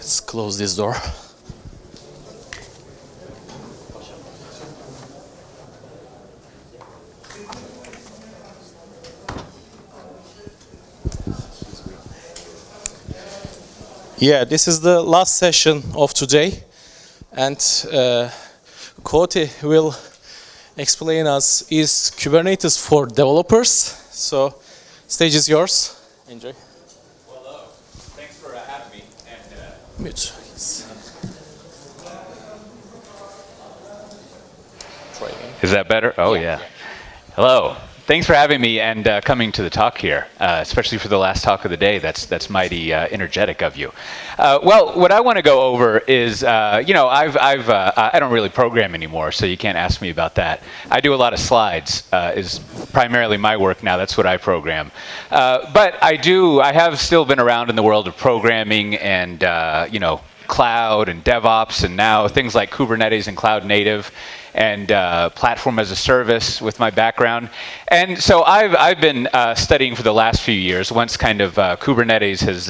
Let's close this door. Yeah, this is the last session of today, and Coté will explain us is Kubernetes for developers. So, stage is yours. Enjoy. Hello. Thanks for having me. And Mute. Try again. is that better? Oh yeah. Hello. Thanks for having me and coming to the talk here, especially for the last talk of the day. That's mighty energetic of you. Well, what I want to go over is, I don't really program anymore, so you can't ask me about that. I do a lot of slides. Is primarily my work now. That's what I program. But I have still been around in the world of programming and cloud and DevOps, and now things like Kubernetes and cloud native and platform as a service with my background. And so I've been studying for the last few years, once kind of Kubernetes has,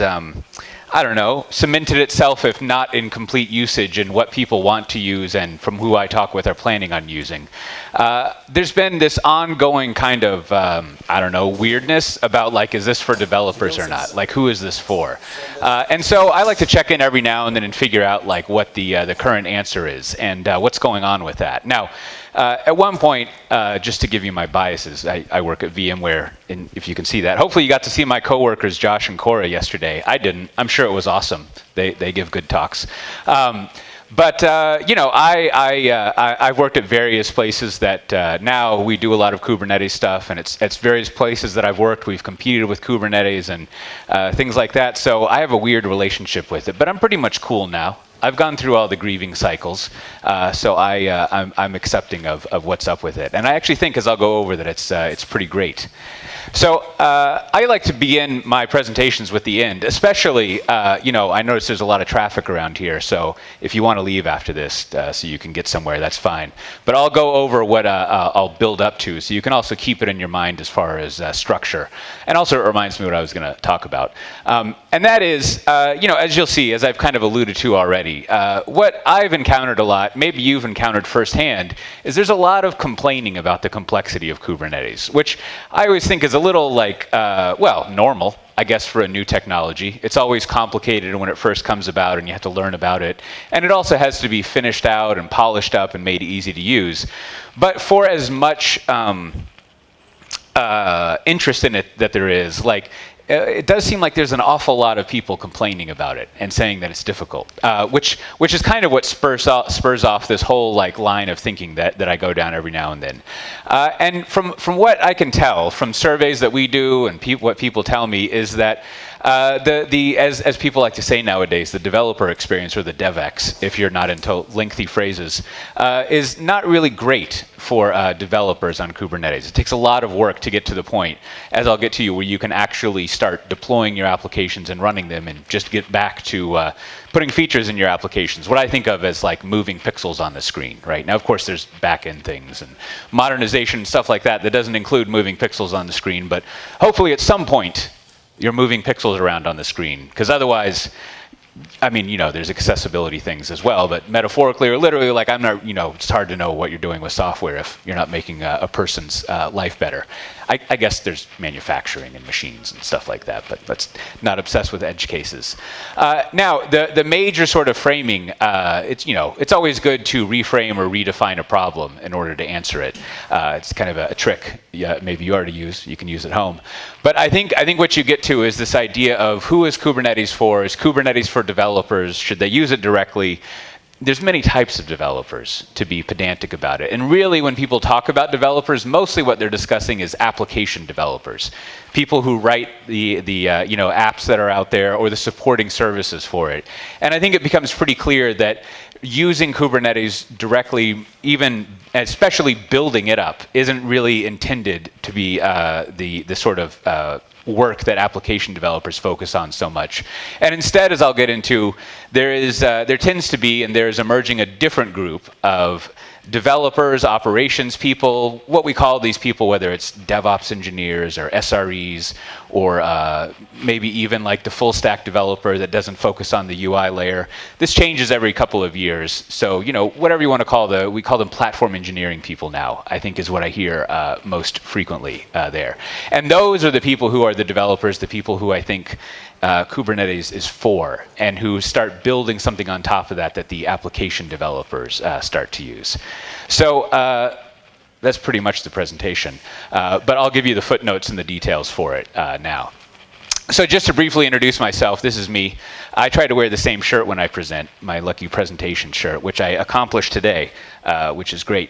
cemented itself, if not in complete usage, in what people want to use and from who I talk with are planning on using. There's been this ongoing kind of, weirdness about, like, is this for developers or not? Like, who is this for? And so I like to check in every now and then and figure out, like, what the current answer is and what's going on with that. Now, at one point, just to give you my biases, I work at VMware, and if you can see that. Hopefully you got to see my coworkers, Josh and Cora, yesterday. I didn't. I'm sure it was awesome. They give good talks. But I've worked at various places that now we do a lot of Kubernetes stuff, and it's various places that I've worked. We've competed with Kubernetes and things like that. So I have a weird relationship with it, but I'm pretty much cool now. I've gone through all the grieving cycles, so I'm accepting of what's up with it. And I actually think, as I'll go over, that it's pretty great. So I like to begin my presentations with the end, especially, I notice there's a lot of traffic around here, so if you want to leave after this so you can get somewhere, that's fine. But I'll go over what I'll build up to, so you can also keep it in your mind as far as structure. And also it reminds me what I was going to talk about. And that is, as you'll see, as I've kind of alluded to already, what I've encountered a lot, maybe you've encountered firsthand, is there's a lot of complaining about the complexity of Kubernetes, which I always think is a little like, normal, I guess, for a new technology. It's always complicated when it first comes about and you have to learn about it. And it also has to be finished out and polished up and made easy to use. But for as much interest in it that there is, like, it does seem like there's an awful lot of people complaining about it and saying that it's difficult, which is kind of what spurs off this whole line of thinking that I go down every now and then. And from what I can tell from surveys that we do and what people tell me is that as people like to say nowadays, the developer experience, or the DevX, if you're not into lengthy phrases, is not really great for developers on Kubernetes. It takes a lot of work to get to the point, as I'll get to you, where you can actually start deploying your applications and running them and just get back to putting features in your applications, what I think of as like moving pixels on the screen, right? Now, of course, there's back-end things and modernization and stuff like that doesn't include moving pixels on the screen, but hopefully at some point, you're moving pixels around on the screen, because otherwise, there's accessibility things as well, but metaphorically or literally, I'm not, it's hard to know what you're doing with software if you're not making a person's life better. I guess there's manufacturing and machines and stuff like that, but let's not obsess with edge cases. Now, the major sort of framing, it's always good to reframe or redefine a problem in order to answer it. It's kind of a trick. Yeah, maybe you already use. You can use at home. But I think what you get to is this idea of who is Kubernetes for? Is Kubernetes for developers? Should they use it directly? There's many types of developers, to be pedantic about it. And really, when people talk about developers, mostly what they're discussing is application developers. People who write the apps that are out there or the supporting services for it. And I think it becomes pretty clear that using Kubernetes directly, even especially building it up, isn't really intended to be the sort of work that application developers focus on so much. And instead, as I'll get into, there tends to be, and there's emerging a different group of developers, operations people, what we call these people, whether it's DevOps engineers or SREs, or maybe even like the full stack developer that doesn't focus on the UI layer. This changes every couple of years. So, whatever you want to call we call them platform engineering people now, I think is what I hear most frequently there. And those are the people who are the developers, the people who I think Kubernetes is for, and who start building something on top of that the application developers start to use. So that's pretty much the presentation. But I'll give you the footnotes and the details for it now. So just to briefly introduce myself, this is me. I try to wear the same shirt when I present, my lucky presentation shirt, which I accomplished today, which is great.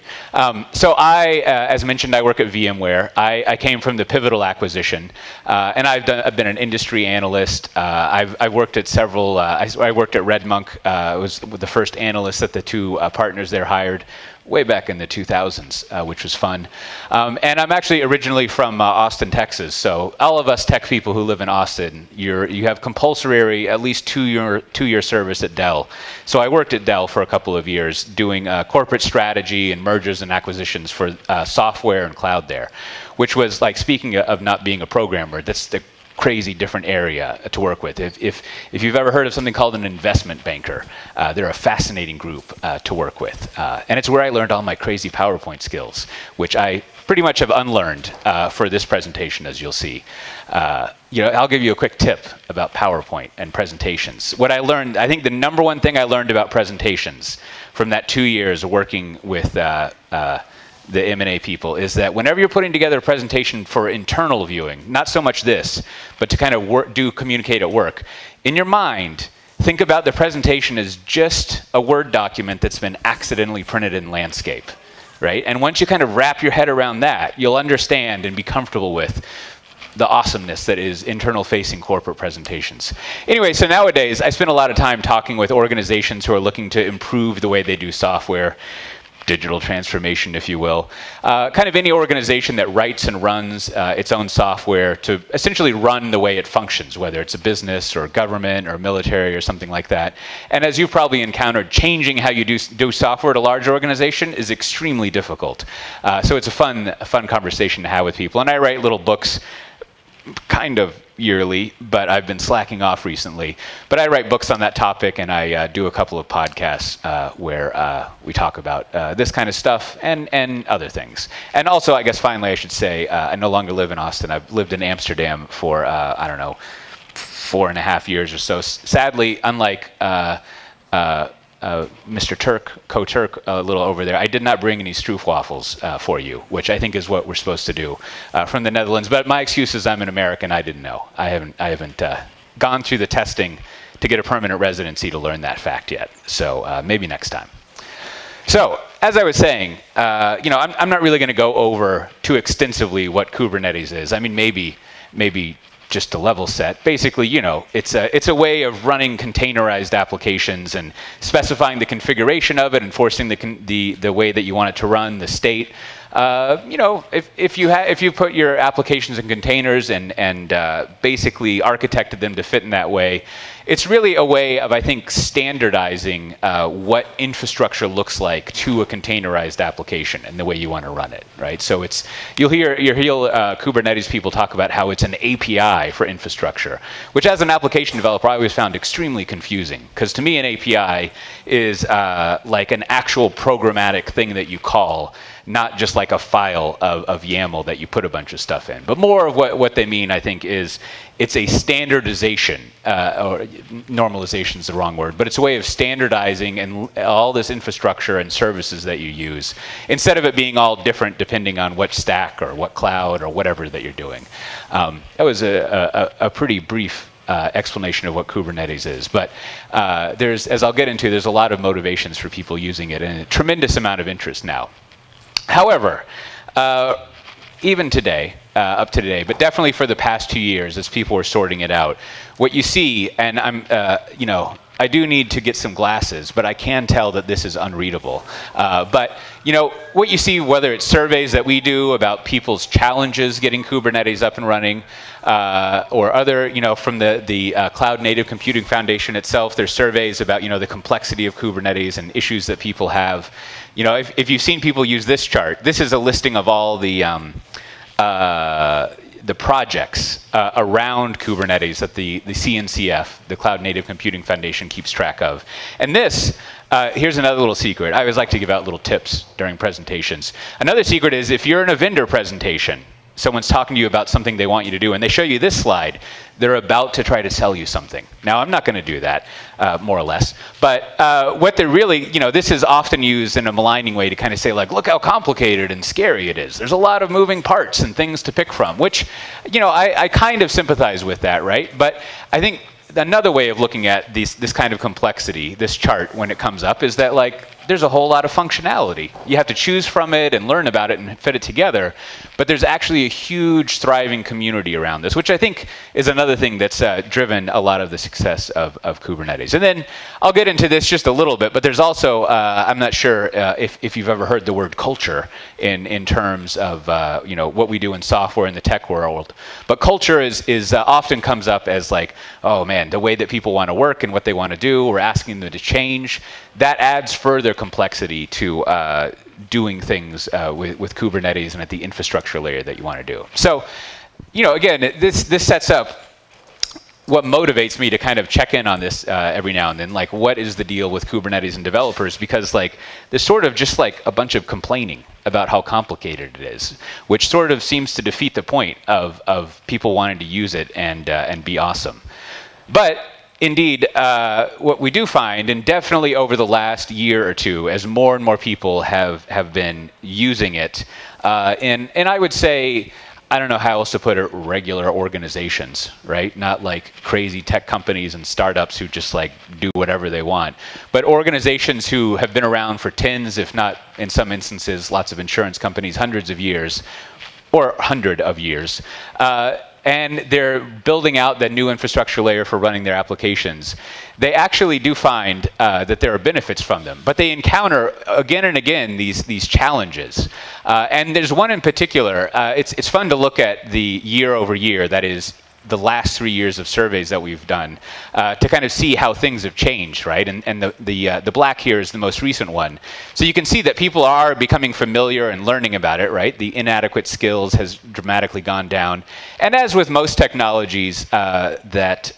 So as mentioned, I work at VMware. I came from the Pivotal acquisition, and I've been an industry analyst. I've worked at several, I worked at RedMonk. I was the first analyst that the two partners there hired way back in the 2000s, which was fun. And I'm actually originally from Austin, Texas. So all of us tech people who live in Austin, you have compulsory at least two-year service at Dell. So I worked at Dell for a couple of years doing corporate strategy and mergers and acquisitions for software and cloud there, which was like, speaking of not being a programmer, that's the crazy different area to work with. If you've ever heard of something called an investment banker, they're a fascinating group to work with. And it's where I learned all my crazy PowerPoint skills, which I pretty much have unlearned for this presentation, as you'll see. I'll give you a quick tip about PowerPoint and presentations. What I learned, I think the number one thing I learned about presentations from that 2 years working with the M&A people is that whenever you're putting together a presentation for internal viewing, not so much this, but to kind of communicate at work, in your mind, think about the presentation as just a Word document that's been accidentally printed in landscape, right? And once you kind of wrap your head around that, you'll understand and be comfortable with the awesomeness that is internal-facing corporate presentations. Anyway, so nowadays, I spend a lot of time talking with organizations who are looking to improve the way they do software, digital transformation, if you will. Kind of any organization that writes and runs its own software to essentially run the way it functions, whether it's a business or government or military or something like that. And as you've probably encountered, changing how you do software at a large organization is extremely difficult. So it's a fun conversation to have with people. And I write little books kind of yearly, but I've been slacking off recently. But I write books on that topic, and I do a couple of podcasts where we talk about this kind of stuff and other things. And also, I guess finally I should say, I no longer live in Austin. I've lived in Amsterdam for, 4.5 years or so. Sadly, unlike Mr. Coté, a little over there, I did not bring any stroopwafels for you, which I think is what we're supposed to do from the Netherlands. But my excuse is I'm an American. I didn't know. I haven't gone through the testing to get a permanent residency to learn that fact yet. So maybe next time. So as I was saying, I'm not really going to go over too extensively what Kubernetes is. I mean, maybe just to level set. Basically, it's a way of running containerized applications and specifying the configuration of it, enforcing the way that you want it to run, the state. If you put your applications in containers and basically architected them to fit in that way, it's really a way of, I think, standardizing what infrastructure looks like to a containerized application and the way you want to run it, right? So you'll hear Kubernetes people talk about how it's an API for infrastructure, which as an application developer I always found extremely confusing, because to me an API is like an actual programmatic thing that you call, not just like a file of YAML that you put a bunch of stuff in. But more of what they mean, I think, is it's a standardization, or normalization is the wrong word, but it's a way of standardizing and all this infrastructure and services that you use, instead of it being all different depending on what stack or what cloud or whatever that you're doing. That was a pretty brief explanation of what Kubernetes is. But as I'll get into, there's a lot of motivations for people using it and a tremendous amount of interest now. However, even today, up to today, but definitely for the past 2 years, as people were sorting it out, what you see, and I I do need to get some glasses, but I can tell that this is unreadable. But what you see, whether it's surveys that we do about people's challenges getting Kubernetes up and running, or other, from the Cloud Native Computing Foundation itself, there's surveys about, the complexity of Kubernetes and issues that people have. If you've seen people use this chart, this is a listing of all the projects around Kubernetes that the CNCF, the Cloud Native Computing Foundation, keeps track of. And this, here's another little secret. I always like to give out little tips during presentations. Another secret is if you're in a vendor presentation, someone's talking to you about something they want you to do, and they show you this slide, they're about to try to sell you something. Now, I'm not going to do that, more or less. But what they're really, this is often used in a maligning way to kind of say, like, look how complicated and scary it is. There's a lot of moving parts and things to pick from, which, I kind of sympathize with that, right? But I think another way of looking at this kind of complexity, this chart, when it comes up, is that, like, there's a whole lot of functionality. You have to choose from it and learn about it and fit it together. But there's actually a huge thriving community around this, which I think is another thing that's driven a lot of the success of Kubernetes. And then I'll get into this just a little bit, but there's also, I'm not sure if you've ever heard the word culture in terms of what we do in software in the tech world. But culture is often comes up as like, oh man, the way that people want to work and what they want to do, we're asking them to change. That adds further complexity to doing things with Kubernetes and at the infrastructure layer that you want to do. So, again, this sets up what motivates me to kind of check in on this every now and then. Like, what is the deal with Kubernetes and developers? Because, like, there's sort of just like a bunch of complaining about how complicated it is, which sort of seems to defeat the point of people wanting to use it and be awesome. But indeed, what we do find, and definitely over the last year or two, as more and more people have been using it, and I would say, I don't know how else to put it, regular organizations, right? Not like crazy tech companies and startups who just like do whatever they want, but organizations who have been around for tens, if not in some instances, lots of insurance companies, hundreds of years, or 100 of years. And they're building out that new infrastructure layer for running their applications. They actually do find that there are benefits from them, but they encounter again and again these challenges. And there's one in particular. It's fun to look at the year over year, that is the last 3 years of surveys that we've done, to kind of see how things have changed, right? And the black here is the most recent one. So you can see that people are becoming familiar and learning about it, right? The inadequate skills has dramatically gone down. And as with most technologies that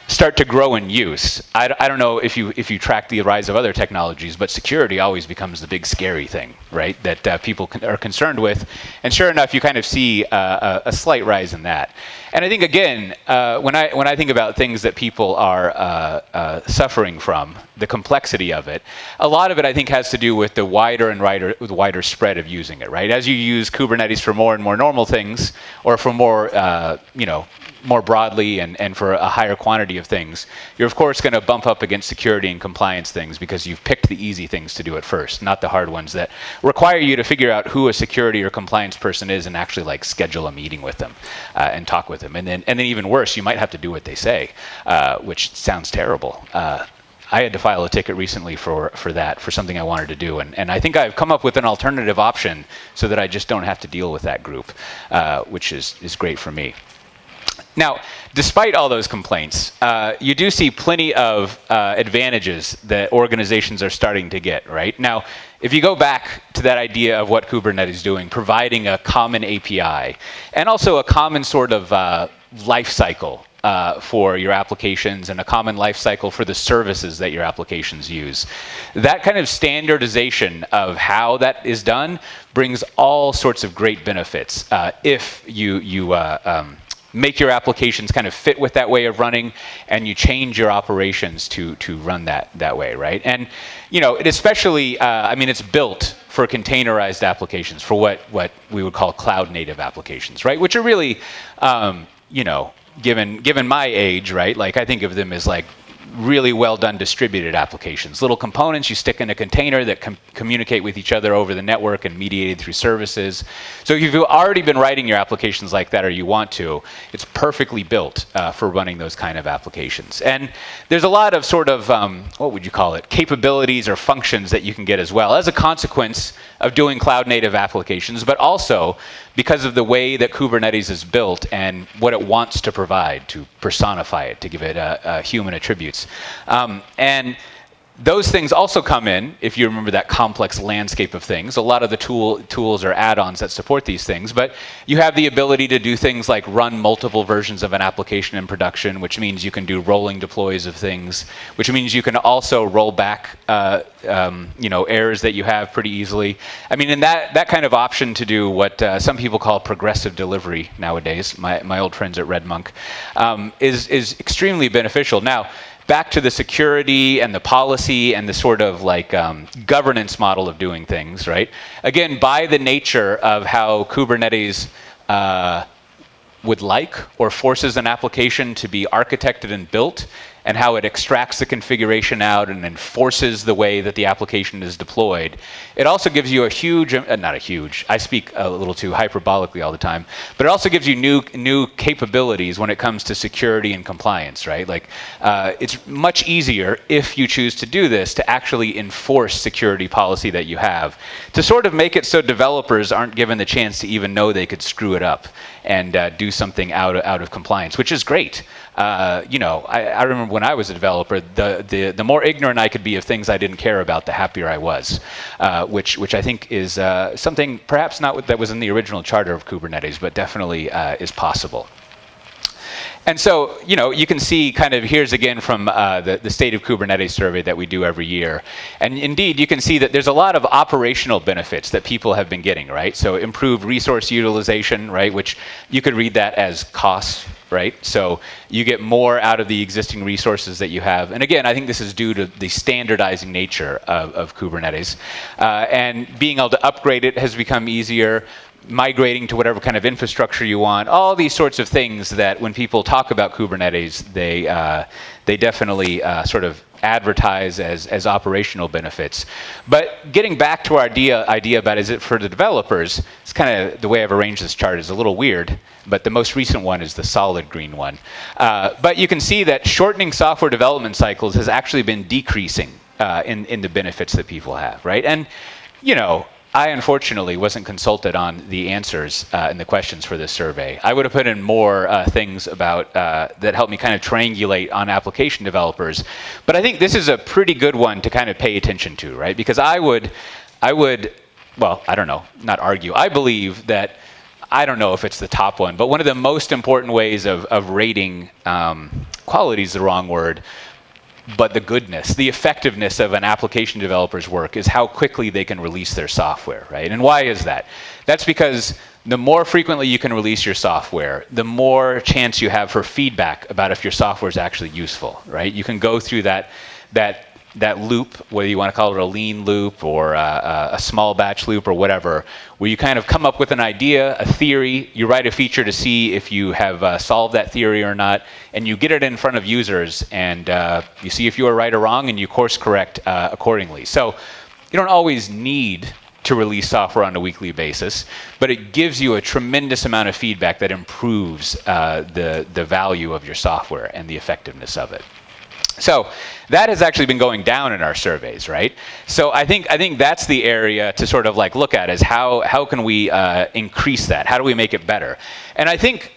start to grow in use, I don't know if you track the rise of other technologies, but security always becomes the big scary thing, right? That people are concerned with. And sure enough, you kind of see a slight rise in that. And I think, again, when I think about things that people are suffering from, the complexity of it, a lot of it, I think, has to do with the wider spread of using it, right? As you use Kubernetes for more and more normal things, or for more, more broadly and for a higher quantity of things, you're of course going to bump up against security and compliance things because you've picked the easy things to do at first, not the hard ones that require you to figure out who a security or compliance person is and actually like schedule a meeting with them and talk with them. And then even worse, you might have to do what they say, which sounds terrible. I had to file a ticket recently for something I wanted to do, and I think I've come up with an alternative option so that I just don't have to deal with that group, which is great for me. Now, despite all those complaints, you do see plenty of advantages that organizations are starting to get, right? Now, if you go back to that idea of what Kubernetes is doing, providing a common API, and also a common sort of life cycle for your applications and a common life cycle for the services that your applications use. That kind of standardization of how that is done brings all sorts of great benefits if you make your applications kind of fit with that way of running, and you change your operations to run that way, right? And it especially, it's built for containerized applications, for what we would call cloud native applications, right? Which are really, given my age, right? Like I think of them as like really well done distributed applications. Little components you stick in a container that communicate with each other over the network and mediated through services. So if you've already been writing your applications like that or you want to, it's perfectly built for running those kind of applications. And there's a lot of sort of, what would you call it, capabilities or functions that you can get as well as a consequence of doing cloud native applications, but also because of the way that Kubernetes is built and what it wants to provide to personify it, to give it human attributes. And those things also come in, if you remember that complex landscape of things. A lot of the tools or add-ons that support these things, but you have the ability to do things like run multiple versions of an application in production, which means you can do rolling deploys of things, which means you can also roll back errors that you have pretty easily. I mean, and that kind of option to do what some people call progressive delivery nowadays, my old friends at RedMonk, is extremely beneficial. Now, back to the security and the policy and the sort of like governance model of doing things, right? Again, by the nature of how Kubernetes would like or forces an application to be architected and built, and how it extracts the configuration out and enforces the way that the application is deployed. It also gives you a huge, not a huge, I speak a little too hyperbolically all the time, but it also gives you new capabilities when it comes to security and compliance, right? Like, it's much easier, if you choose to do this, to actually enforce security policy that you have, to sort of make it so developers aren't given the chance to even know they could screw it up and do something out of compliance, which is great. I remember when I was a developer, the more ignorant I could be of things I didn't care about, the happier I was, which I think is something perhaps not that was in the original charter of Kubernetes, but definitely is possible. And so, you can see kind of, here's again from the State of Kubernetes survey that we do every year. And indeed, you can see that there's a lot of operational benefits that people have been getting, right? So improved resource utilization, right? Which you could read that as costs, right? So you get more out of the existing resources that you have. And again, I think this is due to the standardizing nature of Kubernetes. And being able to upgrade it has become easier. Migrating to whatever kind of infrastructure you want, all these sorts of things that when people talk about Kubernetes, they definitely sort of advertise as operational benefits. But getting back to our idea about is it for the developers, it's kind of the way I've arranged this chart is a little weird, but the most recent one is the solid green one. But you can see that shortening software development cycles has actually been decreasing in the benefits that people have, right? And, I unfortunately wasn't consulted on the answers and the questions for this survey. I would have put in more things about that helped me kind of triangulate on application developers. But I think this is a pretty good one to kind of pay attention to, right? Because I would, well, I don't know, not argue. I believe that, I don't know if it's the top one, but one of the most important ways of rating, quality is the wrong word, but the goodness, the effectiveness of an application developer's work is how quickly they can release their software, right? And why is that? That's because the more frequently you can release your software, the more chance you have for feedback about if your software is actually useful, right? You can go through that loop, whether you want to call it a lean loop or a small batch loop or whatever, where you kind of come up with an idea, a theory, you write a feature to see if you have solved that theory or not, and you get it in front of users, and you see if you are right or wrong, and you course correct accordingly. So you don't always need to release software on a weekly basis, but it gives you a tremendous amount of feedback that improves the value of your software and the effectiveness of it. So that has actually been going down in our surveys, right? So I think that's the area to sort of like look at is how can we increase that? How do we make it better? And I think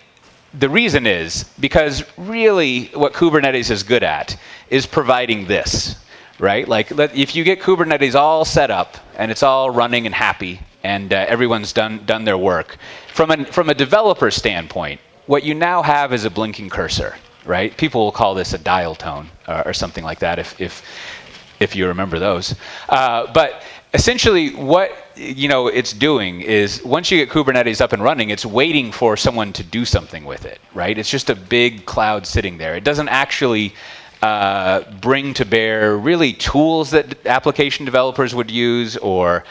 the reason is because really what Kubernetes is good at is providing this, right? Like if you get Kubernetes all set up and it's all running and happy and everyone's done their work, from a developer standpoint, what you now have is a blinking cursor. Right? People will call this a dial tone or something like that if you remember those. But essentially what it's doing is once you get Kubernetes up and running, it's waiting for someone to do something with it, right? It's just a big cloud sitting there. It doesn't actually bring to bear really tools that application developers would use or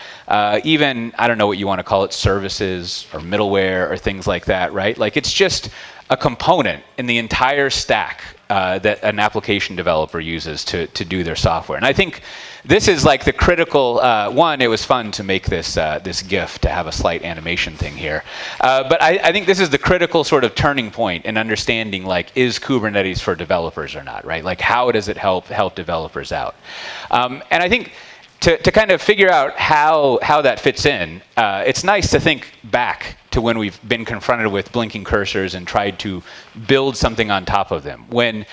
even, I don't know what you want to call it, services or middleware or things like that, right? Like it's just a component in the entire stack that an application developer uses to do their software. And I think this is like the critical one. It was fun to make this this GIF to have a slight animation thing here, but I think this is the critical sort of turning point in understanding, like, is Kubernetes for developers or not, right? Like, how does it help developers out? And I think to kind of figure out how that fits in, it's nice to think back to when we've been confronted with blinking cursors and tried to build something on top of them. When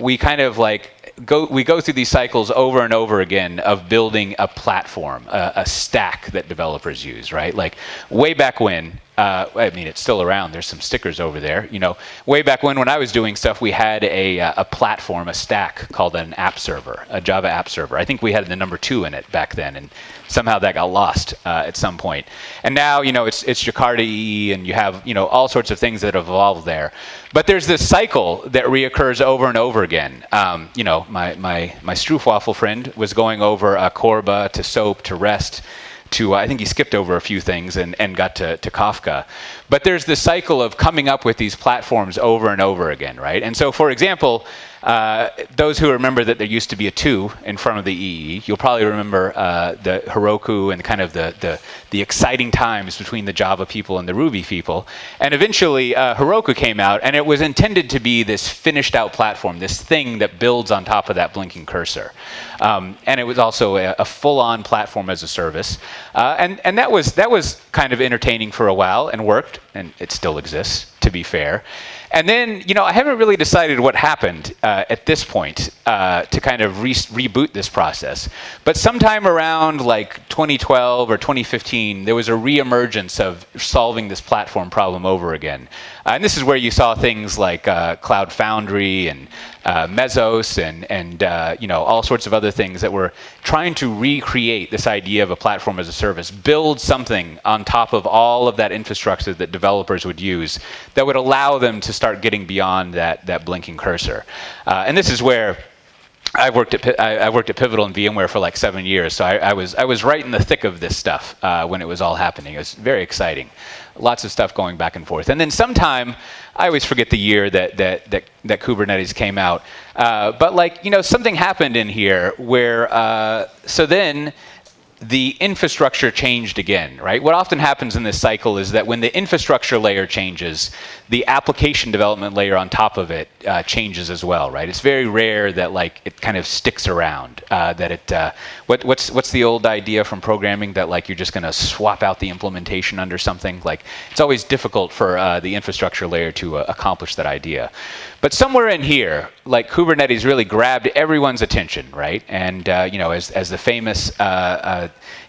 we kind of like go through these cycles over and over again of building a platform, a stack that developers use, right? Like way back when, I mean, it's still around. There's some stickers over there. You know, way back when I was doing stuff, we had a platform, a stack called an app server, a Java app server. I think we had the number 2 in it back then, and somehow that got lost at some point. And now, you know, it's Jakarta EE, and you have, you know, all sorts of things that have evolved there. But there's this cycle that reoccurs over and over again. You know, my Stroopwafel friend was going over Corba to SOAP to REST. I think he skipped over a few things and got to Kafka. But there's this cycle of coming up with these platforms over and over again, right? And so, for example, those who remember that there used to be a 2 in front of the EE, you'll probably remember the Heroku and kind of the exciting times between the Java people and the Ruby people. And eventually, Heroku came out, and it was intended to be this finished out platform, this thing that builds on top of that blinking cursor. And it was also a full-on platform as a service. And that was kind of entertaining for a while and worked, and it still exists, to be fair. And then, you know, I haven't really decided what happened at this point to kind of reboot this process. But sometime around like 2012 or 2015, there was a reemergence of solving this platform problem over again. And this is where you saw things like Cloud Foundry and Mesos and you know, all sorts of other things that were trying to recreate this idea of a platform as a service, build something on top of all of that infrastructure that developers would use that would allow them to start getting beyond that blinking cursor. And this is where I worked at Pivotal and VMware for like 7 years, so I was right in the thick of this stuff when it was all happening. It was very exciting, lots of stuff going back and forth. And then sometime, I always forget the year that Kubernetes came out, but like, you know, something happened in here where so then the infrastructure changed again, right? What often happens in this cycle is that when the infrastructure layer changes, the application development layer on top of it changes as well, right? It's very rare that like it kind of sticks around. That it what's the old idea from programming that like you're just going to swap out the implementation under something? Like it's always difficult for the infrastructure layer to accomplish that idea. But somewhere in here, like Kubernetes really grabbed everyone's attention, right? And you know, as the famous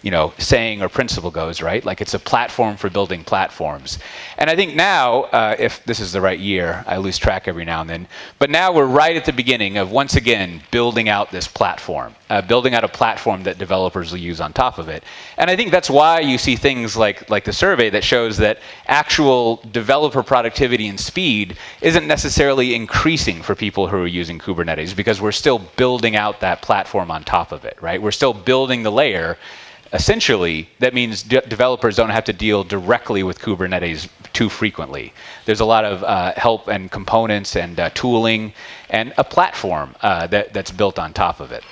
you know, saying or principle goes, right? Like it's a platform for building platforms. And I think now, if this is the right year, I lose track every now and then, but now we're right at the beginning of, once again, building out this platform, building out a platform that developers will use on top of it. And I think that's why you see things like the survey that shows that actual developer productivity and speed isn't necessarily increasing for people who are using Kubernetes, because we're still building out that platform on top of it, right? We're still building the layer. Essentially, that means developers don't have to deal directly with Kubernetes too frequently. There's a lot of help and components and tooling and a platform that's built on top of it.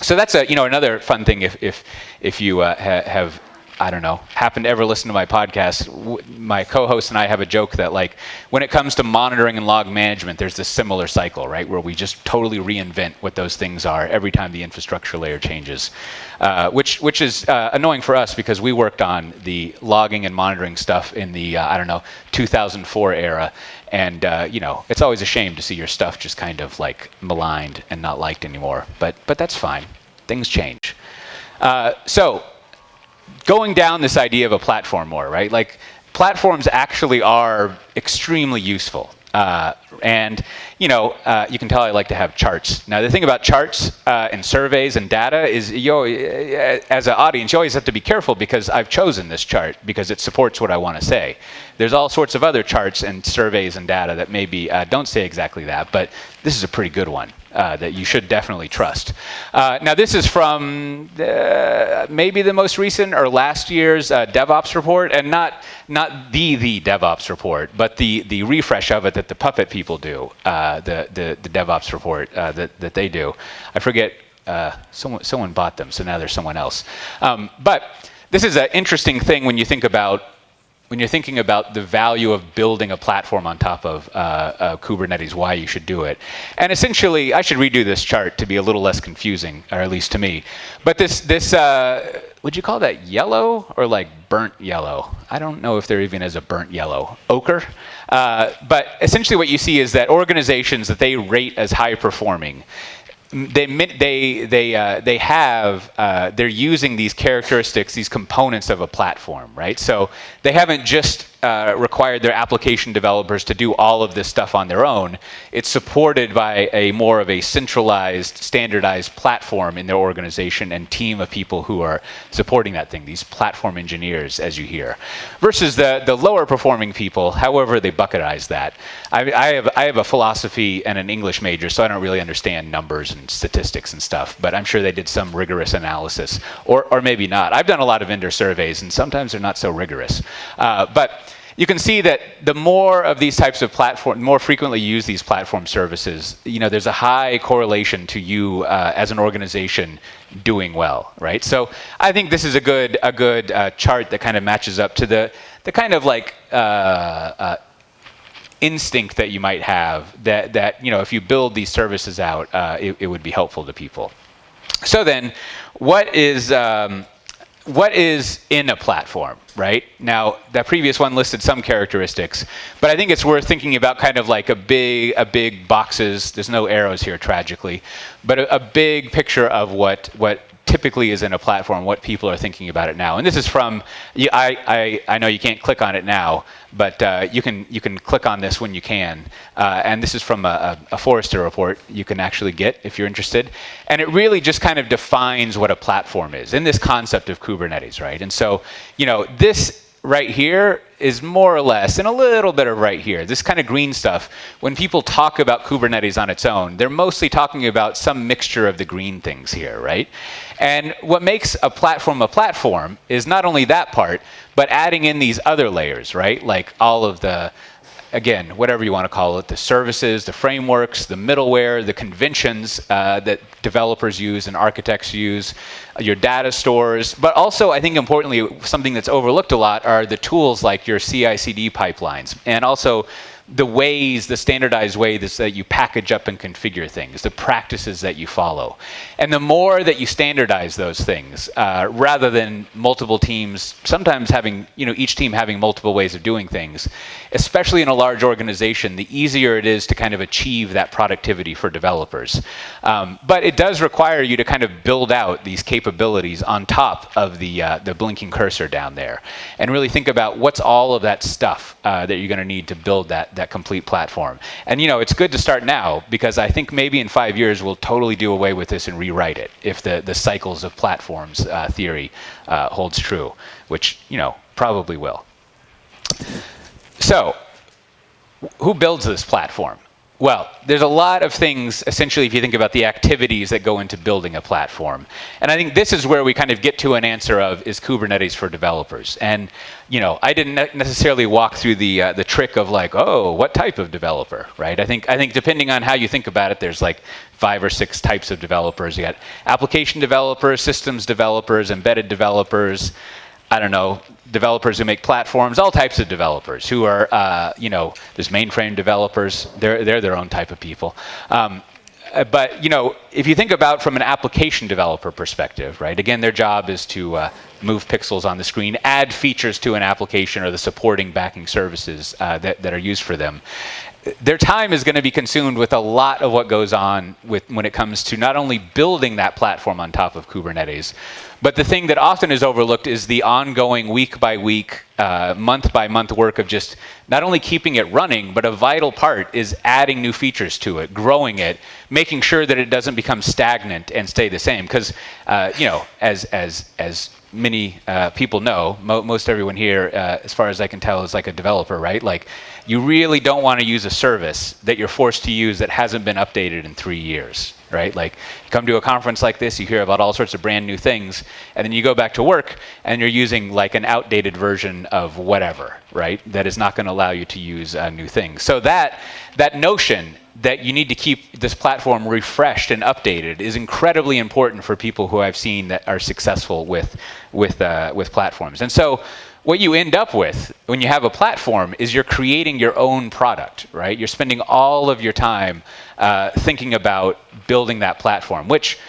So that's another fun thing if you have, I don't know, happen to ever listen to my podcast. My co-host and I have a joke that like when it comes to monitoring and log management, there's this similar cycle, right, where we just totally reinvent what those things are every time the infrastructure layer changes, which is annoying for us because we worked on the logging and monitoring stuff in the 2004 era, and it's always a shame to see your stuff just kind of like maligned and not liked anymore. But that's fine. Things change. So going down this idea of a platform more, right? Like platforms actually are extremely useful. And you can tell I like to have charts. Now the thing about charts and surveys and data is, as an audience, you always have to be careful because I've chosen this chart because it supports what I want to say. There's all sorts of other charts and surveys and data that maybe don't say exactly that, but this is a pretty good one that you should definitely trust. Now this is from maybe the most recent or last year's DevOps report, and not the DevOps report, but the refresh of it that the Puppet people people do, the DevOps report that they do. I forget, someone bought them, so now there's someone else. But this is an interesting thing when you're thinking about the value of building a platform on top of Kubernetes, why you should do it. And essentially, I should redo this chart to be a little less confusing, or at least to me. But this would you call that yellow or like burnt yellow? I don't know if there even is a burnt yellow. Ochre? But essentially what you see is that organizations that they rate as high performing, they're using these characteristics, these components of a platform, right? So they haven't just required their application developers to do all of this stuff on their own. It's supported by a more of a centralized, standardized platform in their organization and team of people who are supporting that thing, these platform engineers, as you hear. Versus the lower performing people, however they bucketize that. I have a philosophy and an English major, so I don't really understand numbers and statistics and stuff, but I'm sure they did some rigorous analysis, or maybe not. I've done a lot of vendor surveys, and sometimes they're not so rigorous. But you can see that the more of these types of platform, more frequently you use these platform services, there's a high correlation to you as an organization doing well, right? So I think this is a good chart that kind of matches up to the kind of like instinct that you might have that if you build these services out, it would be helpful to people. So then, what is in a platform, right? Now, that previous one listed some characteristics, but I think it's worth thinking about kind of like a big boxes. There's no arrows here, tragically, but a big picture of what typically is in a platform, what people are thinking about it now. And this is from, I know you can't click on it now, but you can click on this when you can. And this is from a Forrester report you can actually get if you're interested. And it really just kind of defines what a platform is in this concept of Kubernetes, right? And so, this right here is more or less, and a little bit of right here, this kind of green stuff, when people talk about Kubernetes on its own, they're mostly talking about some mixture of the green things here, right? And what makes a platform is not only that part, but adding in these other layers, right? Like all of the, again, whatever you want to call it, the services, the frameworks, the middleware, the conventions that developers use and architects use, your data stores, but also, I think importantly, something that's overlooked a lot are the tools like your CI/CD pipelines, and also the standardized ways that you package up and configure things, the practices that you follow. And the more that you standardize those things, rather than multiple teams, sometimes having, each team having multiple ways of doing things, especially in a large organization, the easier it is to kind of achieve that productivity for developers. But it does require you to kind of build out these capabilities on top of the blinking cursor down there, and really think about what's all of that stuff that you're going to need to build that complete platform. And it's good to start now, because I think maybe in 5 years we'll totally do away with this and rewrite it if the cycles of platforms theory holds true, which probably will. So who builds this platform? Well, there's a lot of things, essentially, if you think about the activities that go into building a platform. And I think this is where we kind of get to an answer of, is Kubernetes for developers? And, I didn't necessarily walk through the trick of like, oh, what type of developer, right? I think depending on how you think about it, there's like 5 or 6 types of developers. You got application developers, systems developers, embedded developers, I don't know, developers who make platforms, all types of developers who are, there's mainframe developers. They're their own type of people. But, if you think about from an application developer perspective, right, again, their job is to move pixels on the screen, add features to an application or the supporting backing services that are used for them. Their time is going to be consumed with a lot of what goes on when it comes to not only building that platform on top of Kubernetes, but the thing that often is overlooked is the ongoing week by week, month by month work of just not only keeping it running, but a vital part is adding new features to it, growing it, making sure that it doesn't become stagnant and stay the same. Because, as many people know, most everyone here, as far as I can tell, is like a developer, right? Like, you really don't want to use a service that you're forced to use that hasn't been updated in 3 years, right? Like, you come to a conference like this, you hear about all sorts of brand new things, and then you go back to work, and you're using like an outdated version of whatever, right? That is not going to allow you to use new things. So that notion that you need to keep this platform refreshed and updated is incredibly important for people who I've seen that are successful with platforms. And so what you end up with when you have a platform is you're creating your own product, right? You're spending all of your time thinking about building that platform, which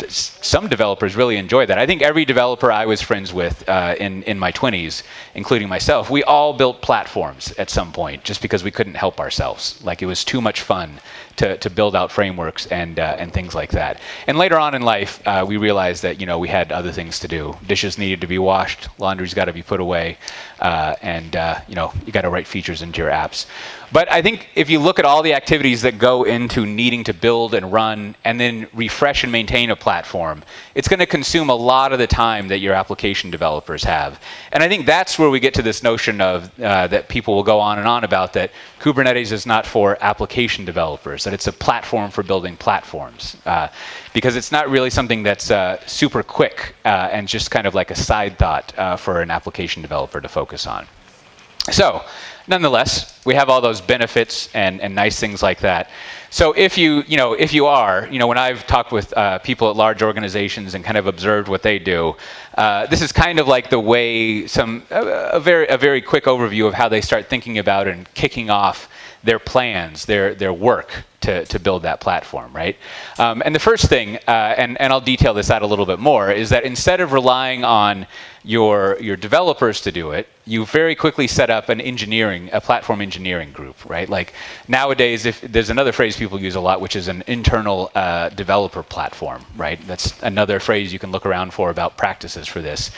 some developers really enjoy that. I think every developer I was friends with in my 20s, including myself, we all built platforms at some point just because we couldn't help ourselves. Like, it was too much fun to build out frameworks and things like that. And later on in life, we realized that, we had other things to do. Dishes needed to be washed, laundry's got to be put away, and you got to write features into your apps. But I think if you look at all the activities that go into needing to build and run and then refresh and maintain a platform, it's going to consume a lot of the time that your application developers have. And I think that's where we get to this notion of that people will go on and on about, that Kubernetes is not for application developers, that it's a platform for building platforms. Because it's not really something that's super quick and just kind of like a side thought for an application developer to focus on. So, nonetheless, we have all those benefits and nice things like that. So if you are, when I've talked with people at large organizations and kind of observed what they do, this is kind of like the way a very quick overview of how they start thinking about and kicking off their plans, their work to build that platform, right? And the first thing, and I'll detail this out a little bit more, is that instead of relying on your developers to do it, you very quickly set up a platform engineering group, right? Like, nowadays, if there's another phrase people use a lot, which is an internal developer platform, right? That's another phrase you can look around for about practices for this.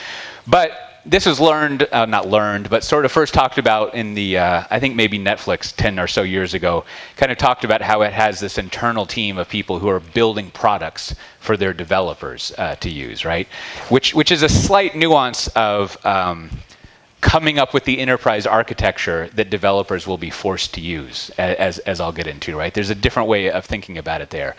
But this was not learned, but sort of first talked about in the, I think maybe Netflix 10 or so years ago, kind of talked about how it has this internal team of people who are building products for their developers to use, right? Which is a slight nuance of coming up with the enterprise architecture that developers will be forced to use, as I'll get into, right? There's a different way of thinking about it there.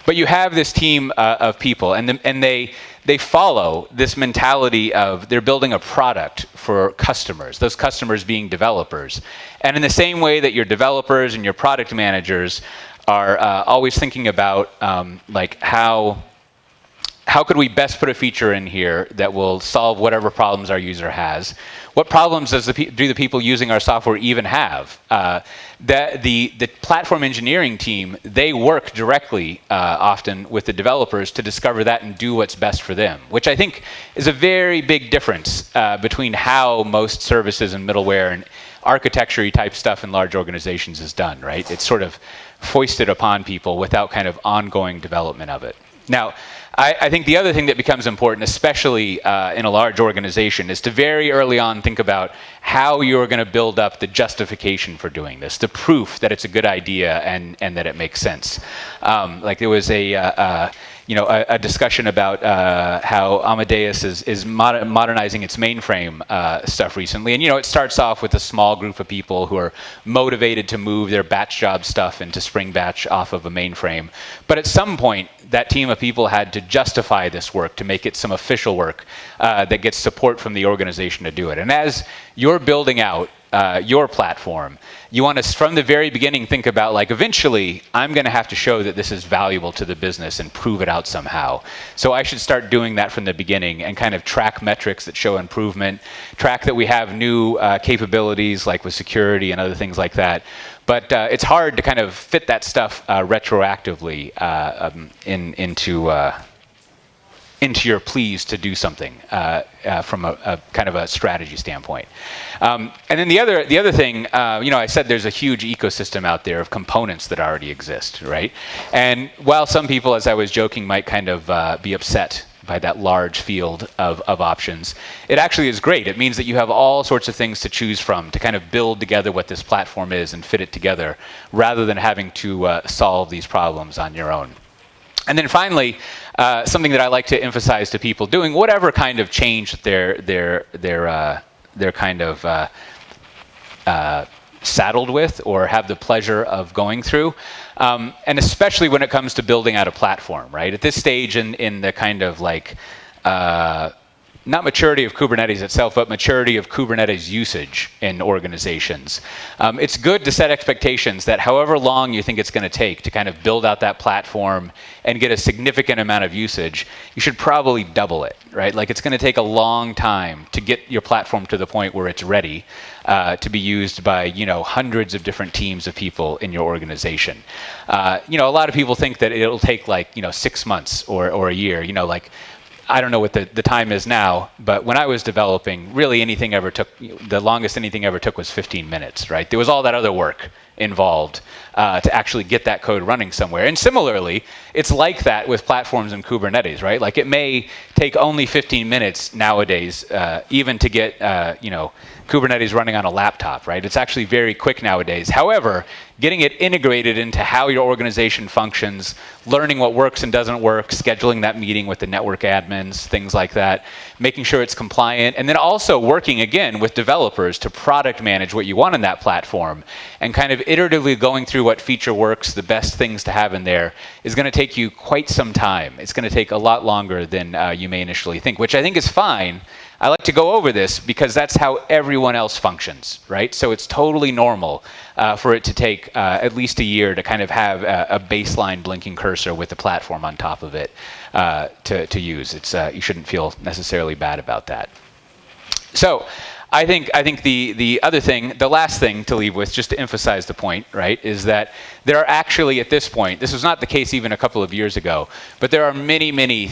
But you have this team of people, and they follow this mentality of they're building a product for customers, those customers being developers. And in the same way that your developers and your product managers are always thinking about like how could we best put a feature in here that will solve whatever problems our user has? What problems do the people using our software even have? The platform engineering team, they work directly often with the developers to discover that and do what's best for them, which I think is a very big difference between how most services and middleware and architecture type stuff in large organizations is done, right? It's sort of foisted upon people without kind of ongoing development of it. Now, I think the other thing that becomes important, especially in a large organization, is to very early on think about how you're going to build up the justification for doing this, the proof that it's a good idea and that it makes sense. Like, there was a discussion about how Amadeus is modernizing its mainframe stuff recently. And, it starts off with a small group of people who are motivated to move their batch job stuff into Spring Batch off of a mainframe. But at some point, that team of people had to justify this work to make it some official work that gets support from the organization to do it. And as you're building out your platform, you want to, from the very beginning, think about, like, eventually, I'm going to have to show that this is valuable to the business and prove it out somehow. So I should start doing that from the beginning and kind of track metrics that show improvement, track that we have new capabilities, like with security and other things like that. But it's hard to kind of fit that stuff retroactively into your pleas to do something from a kind of a strategy standpoint. And then the other thing, I said there's a huge ecosystem out there of components that already exist, right? And while some people, as I was joking, might kind of be upset by that large field of options, it actually is great. It means that you have all sorts of things to choose from to kind of build together what this platform is and fit it together, rather than having to solve these problems on your own. And then finally, something that I like to emphasize to people doing whatever kind of change that they're kind of saddled with or have the pleasure of going through, and especially when it comes to building out a platform, right? At this stage in the kind of like not maturity of Kubernetes itself, but maturity of Kubernetes usage in organizations. It's good to set expectations that however long you think it's going to take to kind of build out that platform and get a significant amount of usage, you should probably double it, right? Like it's going to take a long time to get your platform to the point where it's ready to be used by, you know, hundreds of different teams of people in your organization. You know, a lot of people think that it'll take like, you know, 6 months or a year, you know, like, I don't know what the time is now, but when I was developing, really anything ever took, the longest anything ever took was 15 minutes, right? There was all that other work involved to actually get that code running somewhere. And similarly, it's like that with platforms in Kubernetes, right? Like it may take only 15 minutes nowadays, even to get, you know, Kubernetes running on a laptop, right? It's actually very quick nowadays. However, getting it integrated into how your organization functions, learning what works and doesn't work, scheduling that meeting with the network admins, things like that, making sure it's compliant, and then also working again with developers to product manage what you want in that platform, and kind of iteratively going through what feature works, the best things to have in there, is going to take you quite some time. It's going to take a lot longer than you may initially think, which I think is fine. I like to go over this because that's how everyone else functions, right? So it's totally normal for it to take at least a year to kind of have a baseline blinking cursor with the platform on top of it to use. It's you shouldn't feel necessarily bad about that. So I think the other thing, the last thing to leave with, just to emphasize the point, right, is that there are actually at this point, this was not the case even a couple of years ago, but there are many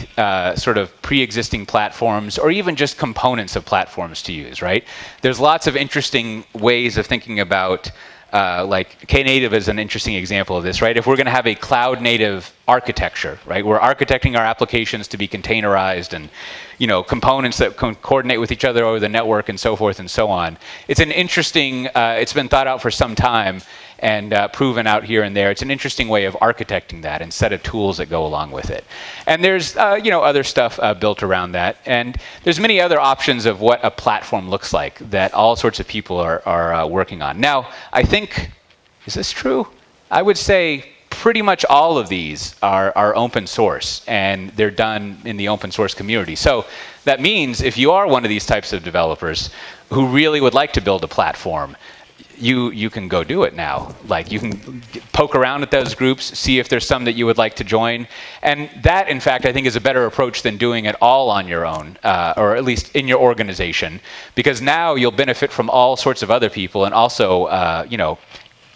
sort of pre-existing platforms or even just components of platforms to use, right? There's lots of interesting ways of thinking about like Knative is an interesting example of this, right? If we're going to have a cloud native architecture, right? We're architecting our applications to be containerized and, you know, components that can coordinate with each other over the network and so forth and so on. It's an interesting, it's been thought out for some time and proven out here and there. It's an interesting way of architecting that and set of tools that go along with it. And there's, you know, other stuff built around that. And there's many other options of what a platform looks like that all sorts of people are working on. Now, I think, is this true? I would say pretty much all of these are open source and they're done in the open source community. So that means if you are one of these types of developers who really would like to build a platform, you can go do it now. Like you can poke around at those groups, see if there's some that you would like to join. And that, in fact, I think is a better approach than doing it all on your own, or at least in your organization, because now you'll benefit from all sorts of other people. And also, you know,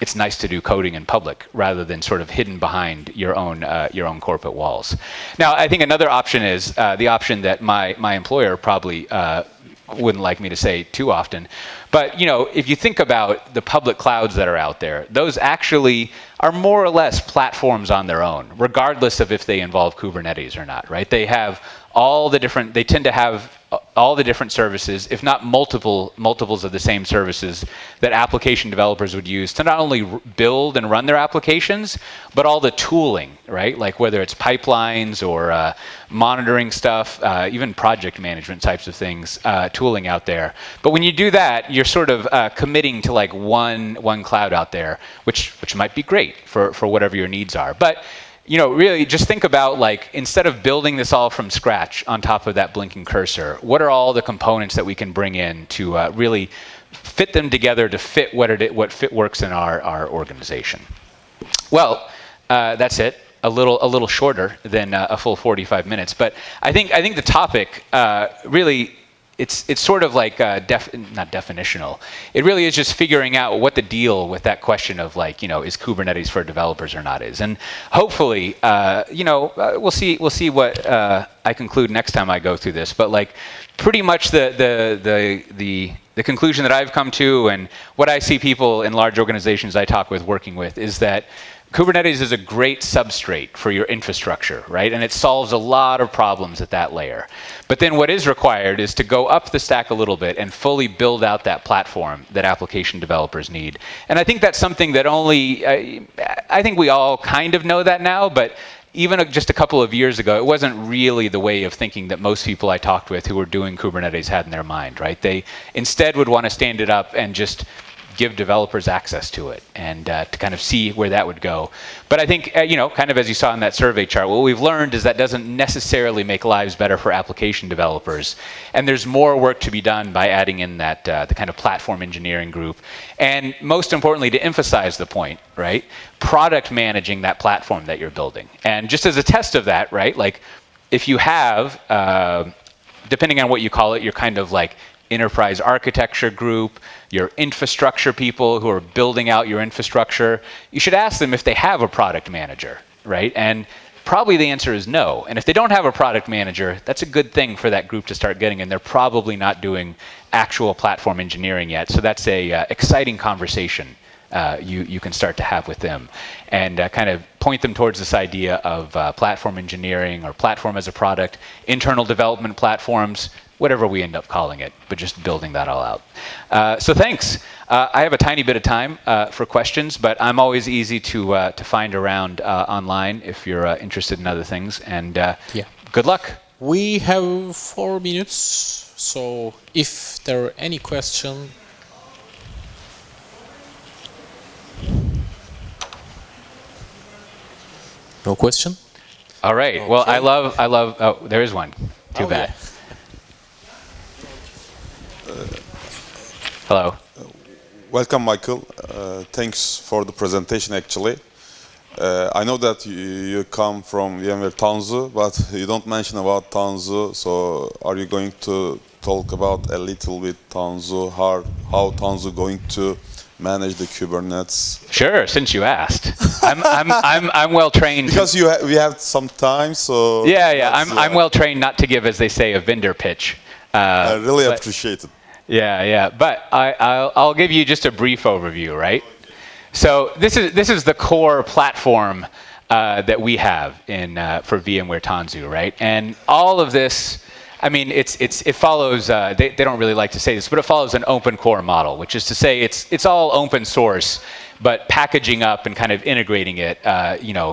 it's nice to do coding in public rather than sort of hidden behind your own corporate walls. Now, I think another option is the option that my employer probably wouldn't like me to say too often. But, you know, if you think about the public clouds that are out there, those actually are more or less platforms on their own, regardless of if they involve Kubernetes or not, right? They have all the different, they tend to have all the different services, if not multiples of the same services that application developers would use to not only build and run their applications, but all the tooling, right? Like whether it's pipelines or monitoring stuff, even project management types of things, tooling out there. But when you do that, you're sort of committing to like one cloud out there, which might be great for whatever your needs are. But you know, really just think about, like, instead of building this all from scratch on top of that blinking cursor, what are all the components that we can bring in to really fit them together to fit what fit works in our organization? Well, that's it. A little shorter than a full 45 minutes, but I think the topic really. It's sort of like not definitional. It really is just figuring out what the deal with that question of, like, you know, is Kubernetes for developers or not is. And hopefully, you know, we'll see what I conclude next time I go through this. But like, pretty much the conclusion that I've come to, and what I see people in large organizations I talk with working with, is that Kubernetes is a great substrate for your infrastructure, right? And it solves a lot of problems at that layer. But then what is required is to go up the stack a little bit and fully build out that platform that application developers need. And I think that's something that only, I think we all kind of know that now, but even just a couple of years ago, it wasn't really the way of thinking that most people I talked with who were doing Kubernetes had in their mind, right? They instead would want to stand it up and just give developers access to it and to kind of see where that would go. But I think, kind of as you saw in that survey chart, what we've learned is that doesn't necessarily make lives better for application developers. And there's more work to be done by adding in that the kind of platform engineering group. And most importantly, to emphasize the point, right? Product managing that platform that you're building. And just as a test of that, right? Like if you have, depending on what you call it, you're kind of like enterprise architecture group, your infrastructure people who are building out your infrastructure, you should ask them if they have a product manager, right? And probably the answer is no. And if they don't have a product manager, that's a good thing for that group to start getting, and they're probably not doing actual platform engineering yet. So that's a exciting conversation you can start to have with them, and kind of point them towards this idea of platform engineering or platform as a product, internal development platforms, whatever we end up calling it, but just building that all out. So thanks. I have a tiny bit of time for questions, but I'm always easy to find around online if you're interested in other things. And good luck. We have 4 minutes, so if there are any questions. No question? All right. Okay. Well, I love. Oh, there is one. Too bad. Yeah. Hello. Welcome, Micheal. Thanks for the presentation, actually. I know that you come from VMware Tanzu, but you don't mention about Tanzu. So are you going to talk about a little bit Tanzu, how Tanzu going to manage the Kubernetes? Sure, since you asked. I'm well trained. Because we have some time, so... Yeah, I'm well trained not to give, as they say, a vendor pitch. I really appreciate it. Yeah, but I'll give you just a brief overview, right? So this is the core platform that we have for VMware Tanzu, right? And all of this, I mean, it follows. They don't really like to say this, but it follows an open core model, which is to say it's all open source, but packaging up and kind of integrating it,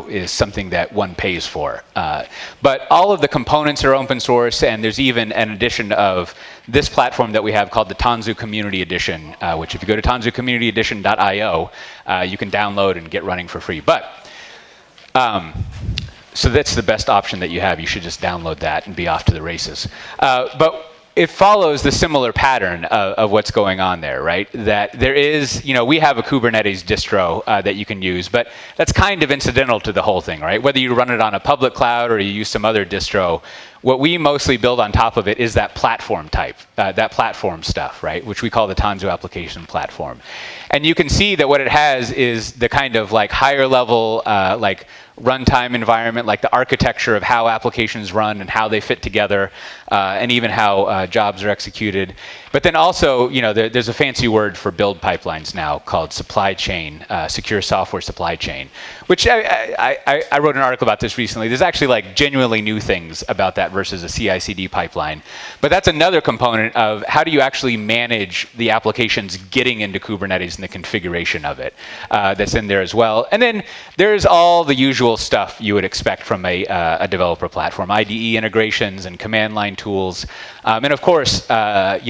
is something that one pays for. But all of the components are open source, and there's even an edition of this platform that we have called the Tanzu Community Edition, which if you go to tanzucommunityedition.io, you can download and get running for free. But so that's the best option that you have. You should just download that and be off to the races. But it follows the similar pattern of what's going on there, right? That there is, we have a Kubernetes distro that you can use, but that's kind of incidental to the whole thing, right? Whether you run it on a public cloud or you use some other distro, what we mostly build on top of it is that platform type, that platform stuff, right? Which we call the Tanzu application platform. And you can see that what it has is the kind of like higher level, like runtime environment, like the architecture of how applications run and how they fit together, and even how jobs are executed. But then also, there's a fancy word for build pipelines now called supply chain, secure software supply chain, which I wrote an article about this recently. There's actually like genuinely new things about that versus a CI/CD pipeline. But that's another component of how do you actually manage the applications getting into Kubernetes and the configuration of it that's in there as well. And then there's all the usual stuff you would expect from a developer platform, IDE integrations and command line tools. And of course, we at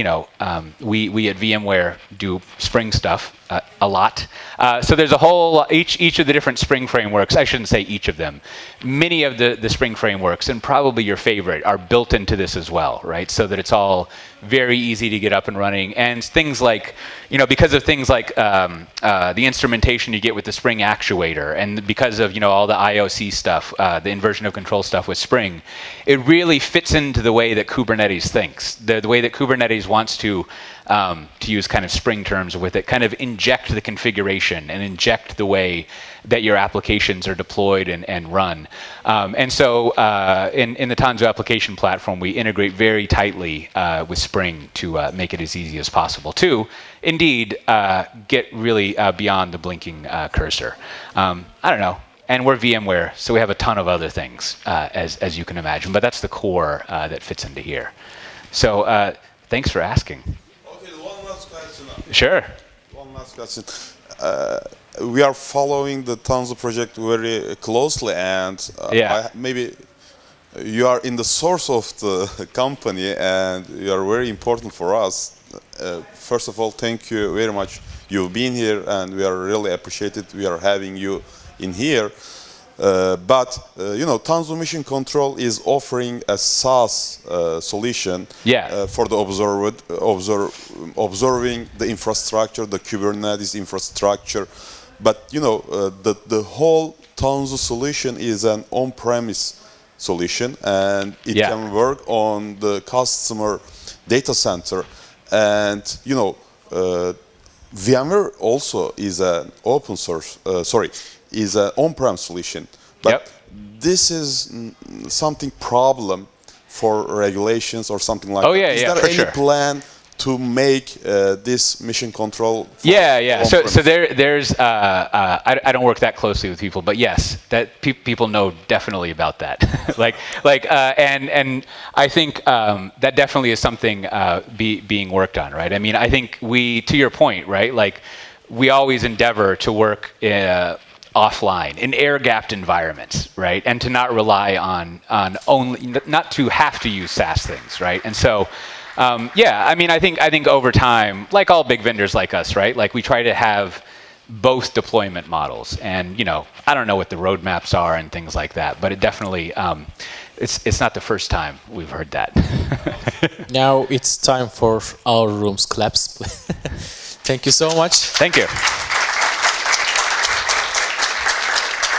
VMware do Spring stuff a lot. So there's a whole, each of the different Spring frameworks, I shouldn't say each of them, many of the Spring frameworks, and probably your favorite, are built into this as well, right? So that it's all very easy to get up and running. And things like, because of things like the instrumentation you get with the Spring actuator, and because of, all the IOC stuff, the inversion of control stuff with Spring, it really fits into the way that Kubernetes thinks, the way that Kubernetes wants to use kind of Spring terms with it, kind of inject the configuration and inject the way that your applications are deployed and run. And so in the Tanzu application platform, we integrate very tightly with Spring to make it as easy as possible to, indeed, get really beyond the blinking cursor. I don't know. And we're VMware, so we have a ton of other things, as you can imagine. But that's the core that fits into here. So thanks for asking. Okay, one last question. Sure. One last question. we are following the Tanzu project very closely, and maybe you are in the source of the company, and you are very important for us. First of all, thank you very much. You've been here, and we are really appreciated. We are having you in here. But you know, Tanzu Mission Control is offering a SaaS solution for the observing the infrastructure, the Kubernetes infrastructure. But you know, the whole Tanzu solution is an on-premise solution, and it can work on the customer data center. And you know, VMware also is an open source. Is an on-prem solution, but this is something problem for regulations or something like that. Is there any plan to make this mission control? So there's I don't work that closely with people, but yes, that people know definitely about that. and I think that definitely is something being worked on, right? I mean, I think to your point, right? Like, we always endeavor to work offline in air-gapped environments, right? And to not rely on only, not to have to use SaaS things, right? And so, I mean, I think over time, like all big vendors like us, right? Like, we try to have both deployment models, and you know, I don't know what the roadmaps are and things like that, but it definitely, it's not the first time we've heard that. Now it's time for our room's claps. Thank you so much. Thank you.